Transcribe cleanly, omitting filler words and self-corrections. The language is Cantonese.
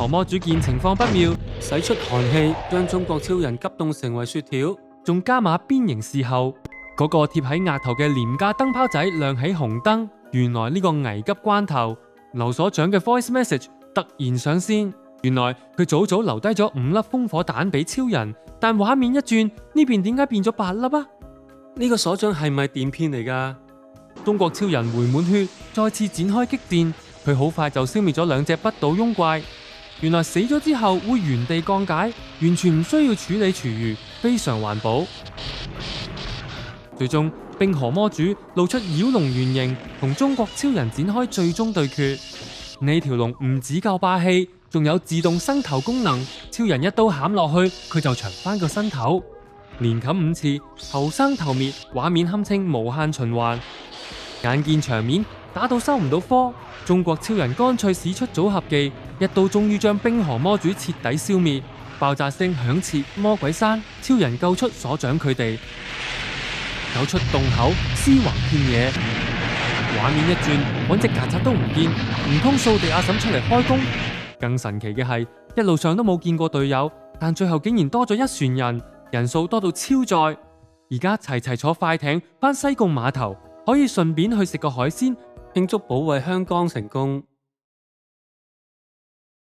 河魔主見情況不妙，使出寒氣將中國超人急凍成為雪條，仲加碼鞭刑事後，嗰個貼喺額頭嘅廉價燈泡仔亮起紅燈。原來呢個危急關頭，劉所長嘅 voice message 突然上線。原來佢早早留低咗5粒烽火彈俾超人，但畫面一轉，呢邊點解變咗8粒啊？呢個所長係咪電騙嚟㗎？中國超人回滿血，再次展開激戰。佢好快就消滅咗2隻不倒翁怪。原來死咗之後會原地降解，完全唔需要處理廚餘，非常環保。最終，冰河魔主露出妖龍原形，同中國超人展開最終對決。呢條龍唔止夠霸氣，仲有自動生頭功能。超人一刀砍落去，佢就長翻個身頭。連冚5次，頭生頭滅，畫面堪稱無限循環。眼見場面打到收唔到科，中國超人乾脆使出組合技，一刀終於將冰河魔主徹底消滅。爆炸聲響徹魔鬼山，超人救出所長佢哋，走出洞口，屍橫遍野。畫面一轉，揾隻曱甴都唔見，唔通掃地阿嬸出嚟開工？更神奇嘅係，一路上都冇見過隊友，但最後竟然多咗1船人，人數多到超載。而家齊齊坐快艇返西貢碼頭，可以順便去食個海鮮，慶祝保衛香港成功。